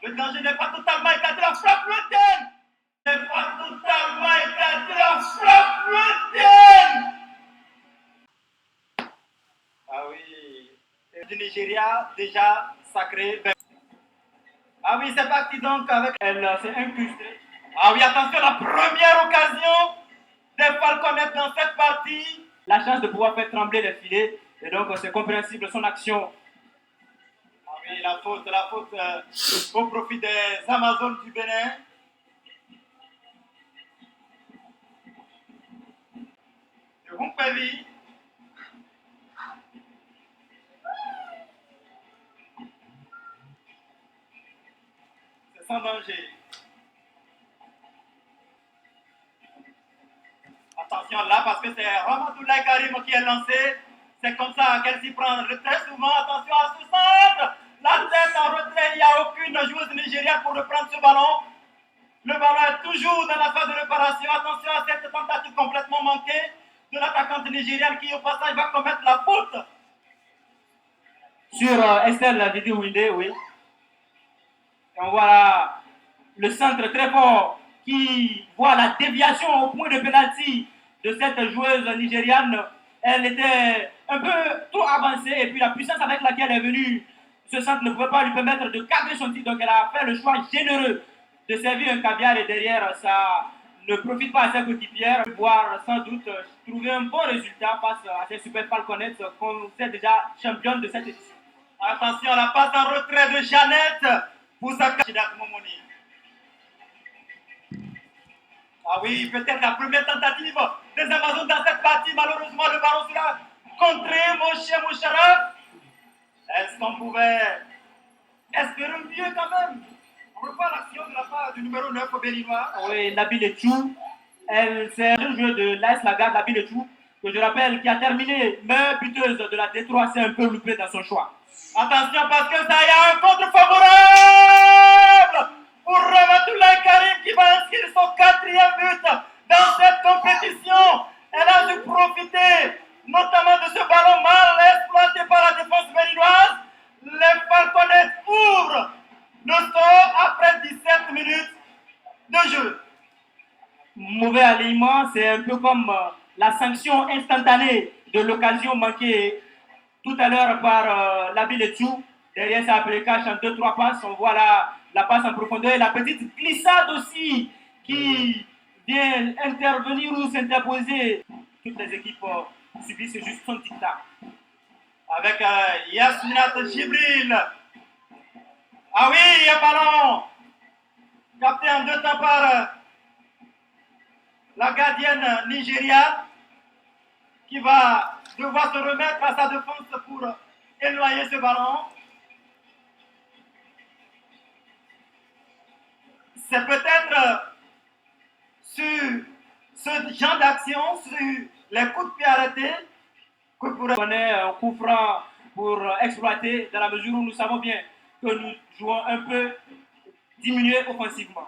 Le danger n'est pas totalement éclaté, la frappe lointaine. N'est pas totalement éclaté, la frappe lointaine. Ah oui, du Nigeria, déjà sacré. Ah oui, c'est parti donc avec elle, c'est incrusté. Ah oui, attention, la première occasion des Falconets dans cette partie. La chance de pouvoir faire trembler les filets, et donc c'est compréhensible son action. Ah oui, la faute au profit des Amazones du Bénin. De Rumpeli. C'est sans danger. Attention là, parce que c'est Ramatoulaye Karim qui est lancé. C'est comme ça qu'elle s'y prend très souvent. Attention à ce centre. La tête en retrait, il n'y a aucune joueuse nigériane pour reprendre ce ballon. Le ballon est toujours dans la phase de réparation. Attention à cette tentative complètement manquée de l'attaquante nigériane qui, au passage, va commettre la faute. Sur Estelle Didi Winde, oui. Et on voit là le centre très fort qui voit la déviation au point de pénalty de cette joueuse nigériane. Elle était un peu trop avancée et puis la puissance avec laquelle elle est venue, ce centre ne pouvait pas lui permettre de cadrer son tir. Donc elle a fait le choix généreux de servir un caviar et derrière ça ne profite pas à ses coéquipières, pouvoir sans doute trouver un bon résultat face à ces super Falconets qu'on sait déjà championne de cette édition. Attention, la passe en retrait de Jeannette pour sa candidate Momoni. Ah oui, peut-être la première tentative des Amazones dans cette partie. Malheureusement, le ballon sera contré, mon cher Moucharaf. Est-ce qu'on pouvait espérer mieux quand même? On revoit l'action de la part du numéro 9 au Béninois. Oui, Nabil Etchou. C'est un jeu de l'AS Lagarde, Nabil Etchou, que je rappelle, qui a terminé meilleure buteuse de la D3, c'est un peu loupé dans son choix. Attention parce que ça y a un contre favorable pour Ramatoulaye Karim qui va inscrire son 4e but dans cette compétition. Elle a dû profiter notamment de ce ballon mal exploité par la défense béninoise. Les Falconets ouvrent le score après 17 minutes de jeu. Mauvais alignement, c'est un peu comme la sanction instantanée de l'occasion manquée tout à l'heure par Nabil Etchou. Derrière, ça a appelé cache en 2-3 passes. On voit la passe en profondeur et la petite glissade aussi qui vient intervenir ou s'interposer. Toutes les équipes subissent juste son tic-tac. Avec Yasminat Jibril. Ah oui, un ballon capté en 2 temps par la gardienne nigériane qui va devoir se remettre à sa défense pour éloigner ce ballon. C'est peut-être sur ce genre d'action, sur les coups de pied arrêtés, que pourrait donner un coup franc pour exploiter, dans la mesure où nous savons bien que nous jouons un peu diminué offensivement.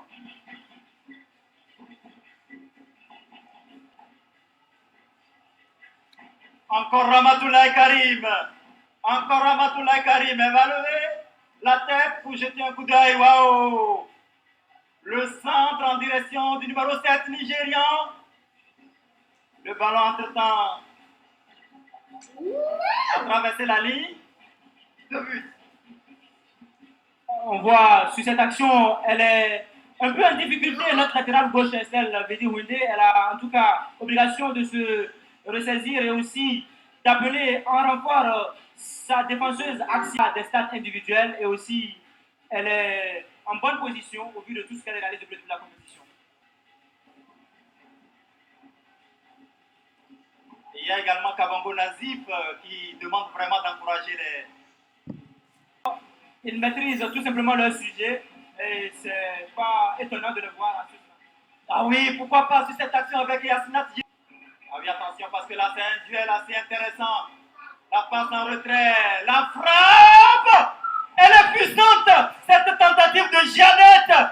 Encore Ramatoulaye Karim. Encore Ramatoulaye Karim. Elle va lever la tête pour jeter un coup d'œil. Waouh! Le centre en direction du numéro 7 nigérian. Le ballon entre-temps a traversé la ligne de but. On voit sur cette action, elle est un peu en difficulté. Notre latéral gauche, Estelle Didi Winde, elle a en tout cas obligation de se ressaisir et aussi d'appeler en renfort sa défenseuse axiale des stats individuels et aussi elle est en bonne position au vu de tout ce qu'elle a réalisé depuis la compétition. Et il y a également Kabambo Nazif qui demande vraiment d'encourager les... Ils maîtrisent tout simplement leur sujet et c'est pas étonnant de le voir à ce moment. Ah oui, pourquoi pas sur cette action avec Yasminat. Ah oui, attention parce que là c'est un duel assez intéressant. La passe en retrait, la frappe! Elle est puissante, cette tentative de Jeannette.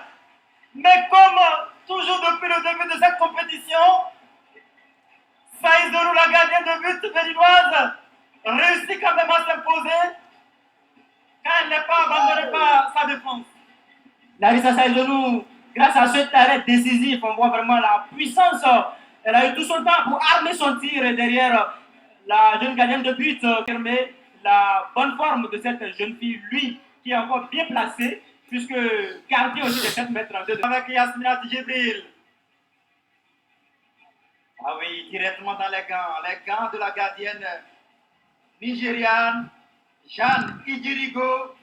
Mais comme toujours depuis le début de cette compétition, Saïdorou, la gardienne de but béninoise, réussit quand même à s'imposer quand elle n'est pas abandonnée par sa défense. Larissa Saïzonou, grâce à cet arrêt décisif, on voit vraiment la puissance. Elle a eu tout son temps pour armer son tir derrière la jeune gardienne de but, permet la bonne forme de cette jeune fille, lui, qui est encore bien placé, puisque gardien aussi de 7 mètres en 2. Avec Yasmina Djibril. Ah oui, directement dans les gants de la gardienne nigériane, Jeanne Idirigo.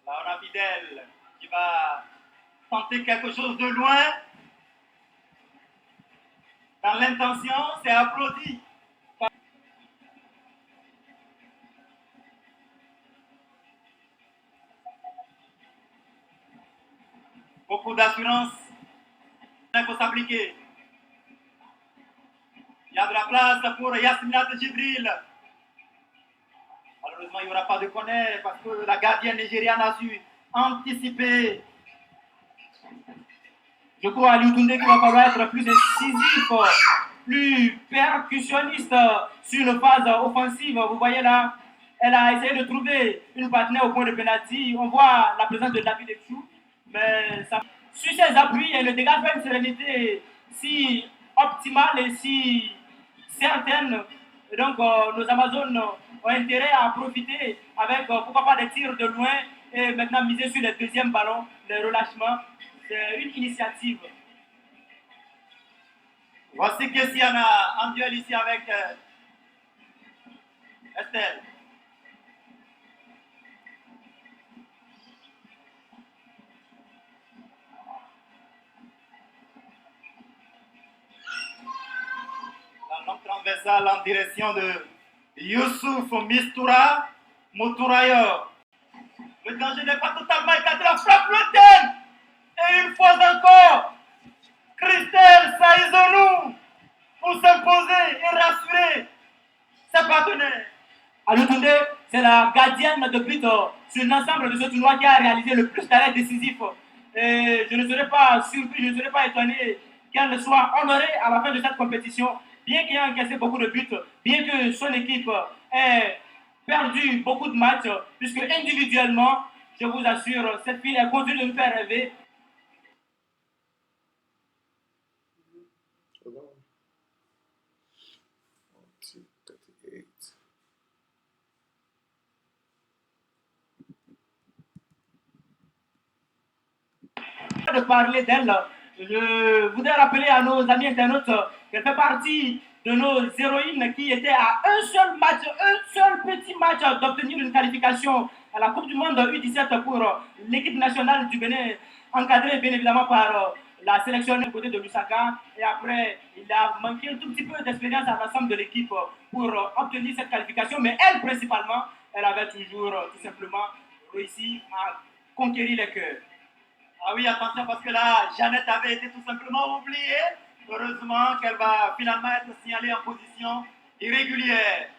Là, on a Fidèle qui va tenter quelque chose de loin. Dans l'intention, c'est applaudi. Beaucoup d'assurance. Il faut s'appliquer. Il y a de la place pour Yasmina Djibril. Malheureusement, il n'y aura pas de connaître parce que la gardienne nigériane a su anticiper. Je crois à Liutunde qu'il va falloir être plus incisif, plus percussionniste sur une phase offensive. Vous voyez là, elle a essayé de trouver une partenaire au point de pénalty. On voit la présence de David Echou, mais ça... sur ses appuis, elle ne dégage pas une sérénité si optimale et si certaine. Et donc, nos Amazones ont intérêt à profiter avec, pourquoi pas, des tirs de loin et maintenant miser sur les deuxièmes ballons, les relâchements. C'est une initiative. Voici Kessiana en duel ici avec Estelle. La longue transversale en direction de Youssouf Mistoura Motourayo. Le danger n'est pas totalement éclaté. La frappe lointaine. Et une fois encore, Christelle Saïzonou pour s'imposer et rassurer ses partenaires. Aloutounde, c'est la gardienne de but sur l'ensemble de ce tournoi qui a réalisé le plus d'arrêts décisifs. Et je ne serais pas surpris, je ne serais pas étonné qu'elle soit honorée à la fin de cette compétition, bien qu'elle ait encaissé beaucoup de buts, bien que son équipe ait perdu beaucoup de matchs, puisque individuellement, je vous assure, cette fille elle continue de me faire rêver. De parler d'elle, je voudrais rappeler à nos amis internautes qu'elle fait partie de nos héroïnes qui étaient à un seul petit match d'obtenir une qualification à la Coupe du Monde U17 pour l'équipe nationale du Bénin, encadrée bien évidemment par la sélection du côté de Lusaka. Et après, il a manqué un tout petit peu d'expérience à l'ensemble de l'équipe pour obtenir cette qualification, mais elle principalement, elle avait toujours tout simplement réussi à conquérir les cœurs. Ah oui, attention parce que là, Jeannette avait été tout simplement oubliée. Heureusement qu'elle va finalement être signalée en position irrégulière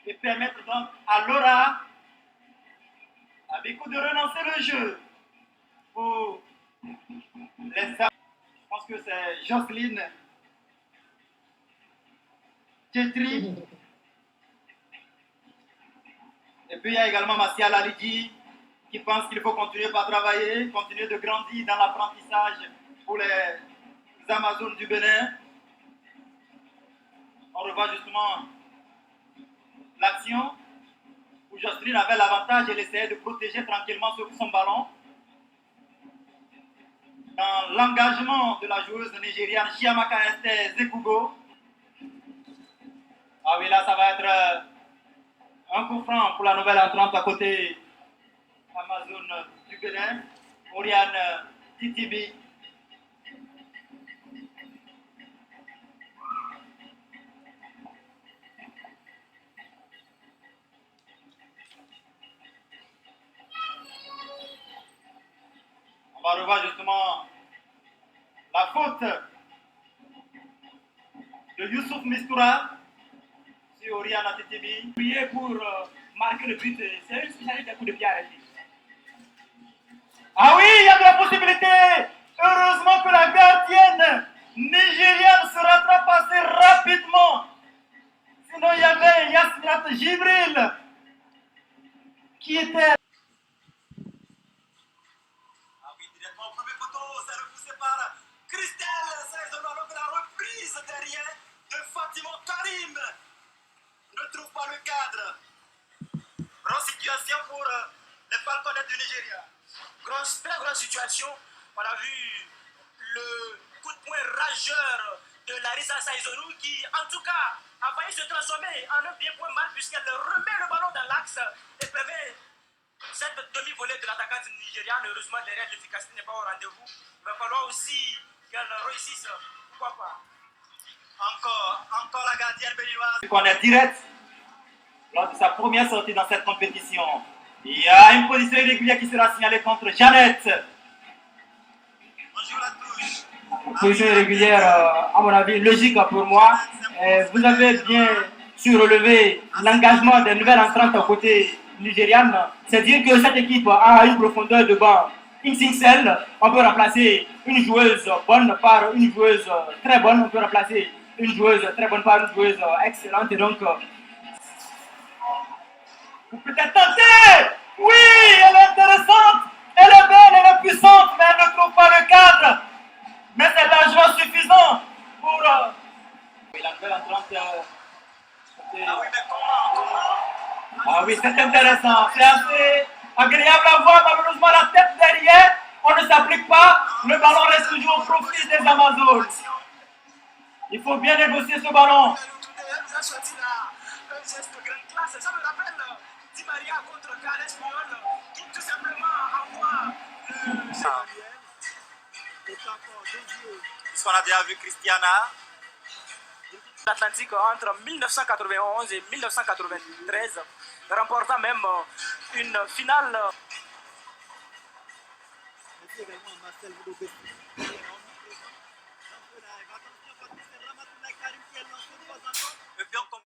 et permettre donc à Laura, avec coup de relancer le jeu pour les... Je pense que c'est Jocelyne Tchetri. Et puis il y a également Massia Lalidi qui pense qu'il faut continuer par travailler, continuer de grandir dans l'apprentissage pour les Amazones du Bénin. On revoit justement l'action où Jocelyne avait l'avantage, elle essayait de protéger tranquillement son ballon. Dans l'engagement de la joueuse nigériane Chiamaka Esther Zekugo. Ah oui, là ça va être un coup franc pour la nouvelle entrante à côté Amazone du Bénin, Oriane Titibi. On va revoir justement la faute de Youssouf Mistoura sur Oriane Titibi. Prier pour marquer le but, c'est une spécialité à coup de pied arrêté. Ah oui, il y a de la possibilité. Heureusement que la gardienne nigériane se rattrape assez rapidement. Sinon, il y avait Yasminat Jibril qui était. Ah oui, directement au premier poteau, c'est repoussé par Christelle Saison alors que la reprise derrière de Fatima Karim ne trouve pas le cadre. Grosse situation pour les Falconets du Nigeria. Très grosse situation. On a vu le coup de poing rageur de Larissa Saizonou qui, en tout cas, a failli se transformer en un bien point mal puisqu'elle remet le ballon dans l'axe et permet cette demi-volée de l'attaquante nigériane. Heureusement, derrière, l'efficacité n'est pas au rendez-vous. Il va falloir aussi qu'elle réussisse. Pourquoi pas? Encore la gardienne béninoise. Qu'on est direct lors de sa première sortie dans cette compétition. Il y a une position irrégulière qui sera signalée contre Jeannette. On joue la touche. Position irrégulière, à mon avis, logique pour moi. Vous avez bien su relever l'engagement des nouvelles entrantes côté nigériane. C'est dire que cette équipe a une profondeur de banc XXL. On peut remplacer une joueuse bonne par une joueuse très bonne. On peut remplacer une joueuse très bonne par une joueuse excellente. Et donc, Vous peut-être tenter. Oui, elle est intéressante. Elle est belle, elle est puissante, mais elle ne trouve pas le cadre. Mais c'est largement suffisant pour. Oui, la nouvelle entrante. Ah oui, mais comment? Ah oui, c'est intéressant. C'est assez agréable à voir. Malheureusement, la tête derrière, on ne s'applique pas. Le ballon reste toujours au profit des Amazones. Il faut bien négocier ce ballon. Elle nous a sorti là un geste de grande classe. Ça me rappelle Di Maria contre Carles Puyol qui tout simplement envoie on a bien vu Christiana. L'Atlantique entre 1991 et 1993, remportant même une finale. Merci également à Marcel Boudobé.